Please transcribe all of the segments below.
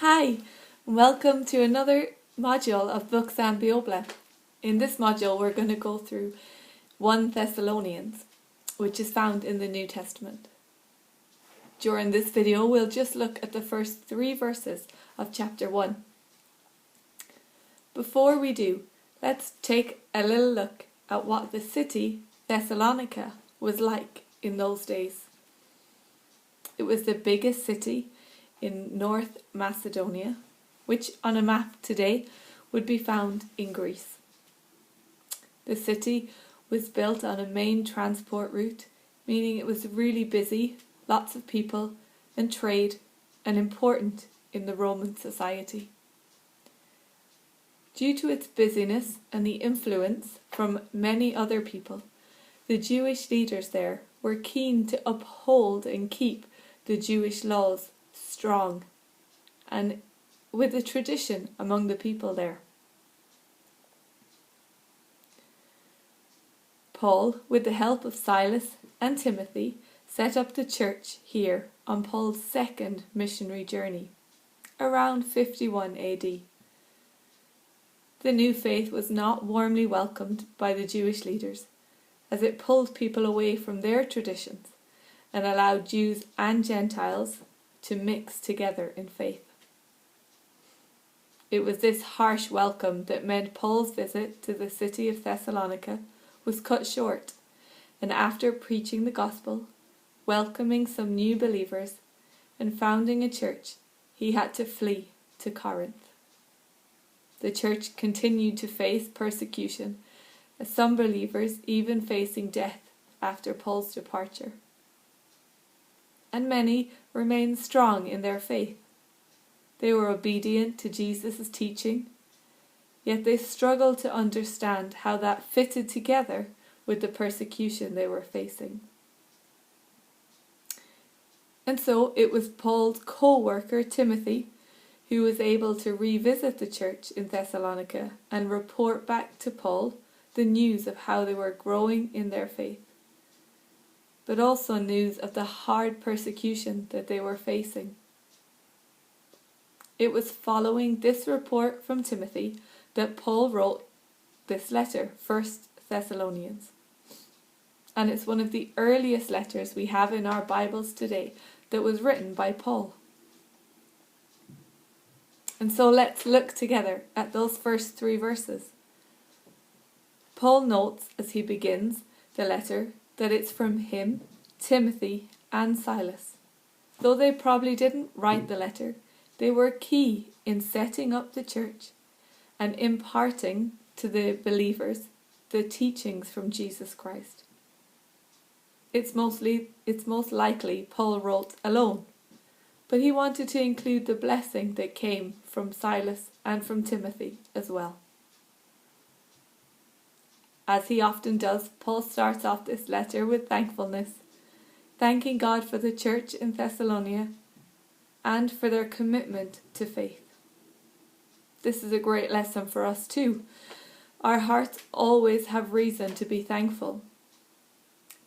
Hi, and welcome to another module of Buksan Bíobla. In this module we're going to go through 1 Thessalonians, which is found in the New Testament. During this video we'll just look at the first 3 verses of chapter 1. Before we do, let's take a little look at what the city Thessalonica was like in those days. It was the biggest city in North Macedonia, which on a map today would be found in Greece. The city was built on a main transport route, meaning it was really busy, lots of people and trade, and important in the Roman society. Due to its busyness and the influence from many other people, the Jewish leaders there were keen to uphold and keep the Jewish laws strong and with a tradition among the people there. Paul, with the help of Silas and Timothy, set up the church here on Paul's second missionary journey, around 51 AD. The new faith was not warmly welcomed by the Jewish leaders, as it pulled people away from their traditions and allowed Jews and Gentiles to mix together in faith. It was this harsh welcome that meant Paul's visit to the city of Thessalonica was cut short, and after preaching the gospel, welcoming some new believers, and founding a church, he had to flee to Corinth. The church continued to face persecution, as some believers even facing death after Paul's departure. And many remained strong in their faith. They were obedient to Jesus' teaching, yet they struggled to understand how that fitted together with the persecution they were facing. And so it was Paul's co-worker Timothy who was able to revisit the church in Thessalonica and report back to Paul the news of how they were growing in their faith, but also news of the hard persecution that they were facing. It was following this report from Timothy that Paul wrote this letter, 1 Thessalonians. And it's one of the earliest letters we have in our Bibles today that was written by Paul. And so let's look together at those first 3 verses. Paul notes as he begins the letter that it's from him, Timothy and Silas. Though they probably didn't write the letter, they were key in setting up the church and imparting to the believers the teachings from Jesus Christ. It's most likely Paul wrote alone, but he wanted to include the blessing that came from Silas and from Timothy as well. As he often does, Paul starts off this letter with thankfulness, thanking God for the church in Thessalonica and for their commitment to faith. This is a great lesson for us too. Our hearts always have reason to be thankful.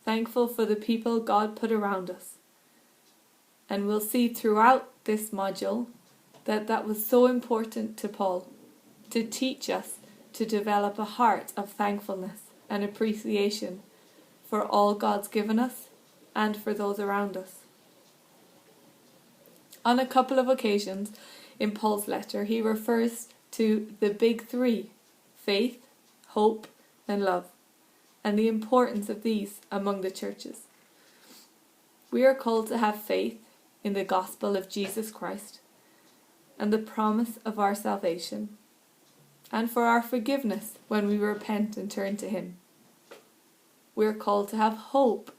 Thankful for the people God put around us. And we'll see throughout this module that was so important to Paul, to teach us to develop a heart of thankfulness and appreciation for all God's given us and for those around us. On a couple of occasions in Paul's letter, he refers to the big 3, faith, hope and love, and the importance of these among the churches. We are called to have faith in the gospel of Jesus Christ and the promise of our salvation, and for our forgiveness when we repent and turn to him. We are called to have hope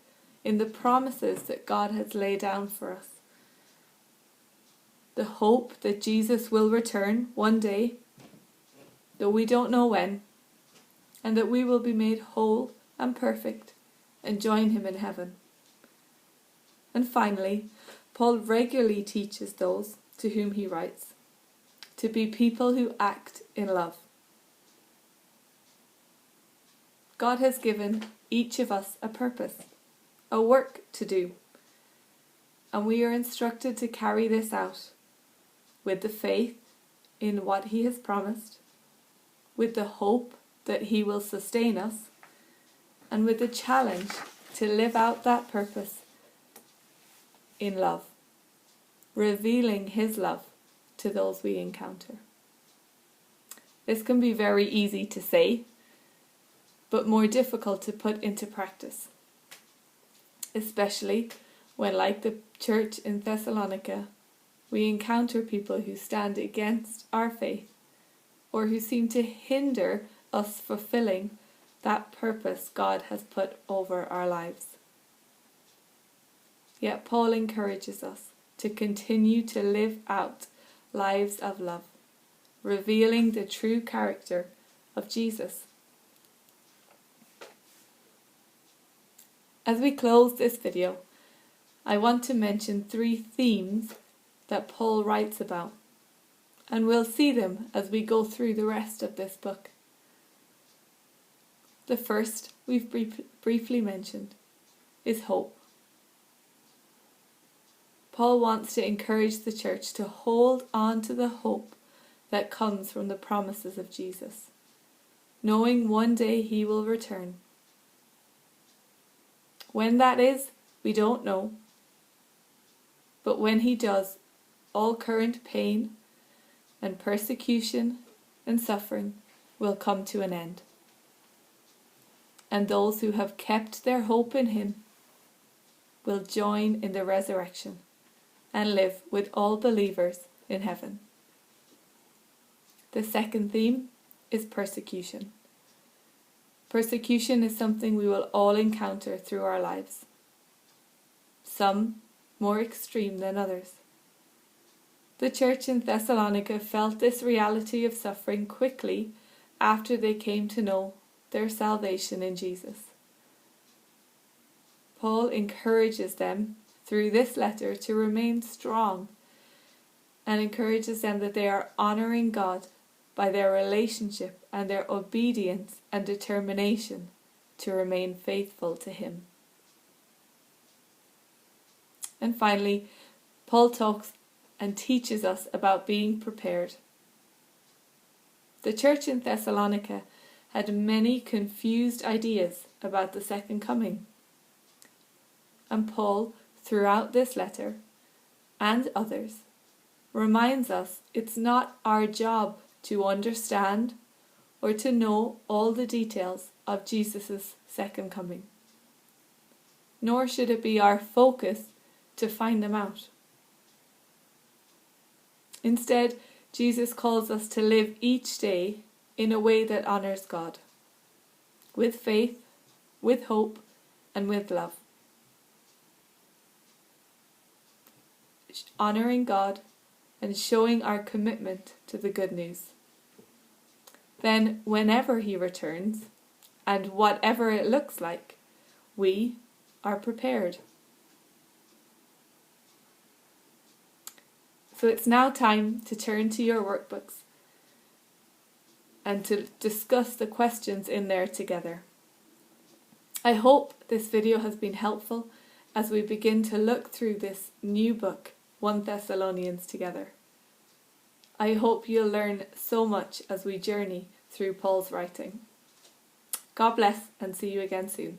in the promises that God has laid down for us. The hope that Jesus will return one day, though we don't know when, and that we will be made whole and perfect and join him in heaven. And finally, Paul regularly teaches those to whom he writes to be people who act in love. God has given each of us a purpose, a work to do, and we are instructed to carry this out with the faith in what he has promised, with the hope that he will sustain us, and with the challenge to live out that purpose in love, revealing his love to those we encounter. This can be very easy to say, but more difficult to put into practice, especially when, like the church in Thessalonica, we encounter people who stand against our faith or who seem to hinder us fulfilling that purpose God has put over our lives. Yet Paul encourages us to continue to live out lives of love, revealing the true character of Jesus. As we close this video, I want to mention 3 themes that Paul writes about, and we'll see them as we go through the rest of this book. The first we've briefly mentioned is hope. Paul wants to encourage the church to hold on to the hope that comes from the promises of Jesus, knowing one day he will return. When that is, we don't know. But when he does, all current pain and persecution and suffering will come to an end. And those who have kept their hope in him will join in the resurrection and live with all believers in heaven. The second theme is persecution. Persecution is something we will all encounter through our lives, some more extreme than others. The church in Thessalonica felt this reality of suffering quickly after they came to know their salvation in Jesus. Paul encourages them through this letter to remain strong and encourages them that they are honouring God by their relationship and their obedience and determination to remain faithful to him. And finally, Paul talks and teaches us about being prepared. The church in Thessalonica had many confused ideas about the second coming. And Paul, throughout this letter and others, reminds us it's not our job to understand or to know all the details of Jesus' second coming. Nor should it be our focus to find them out. Instead, Jesus calls us to live each day in a way that honours God, with faith, with hope, and with love. Honouring God and showing our commitment to the good news. Then, whenever he returns, and whatever it looks like, we are prepared. So it's now time to turn to your workbooks and to discuss the questions in there together. I hope this video has been helpful as we begin to look through this new book, 1 Thessalonians, together. I hope you'll learn so much as we journey through Paul's writing. God bless and see you again soon.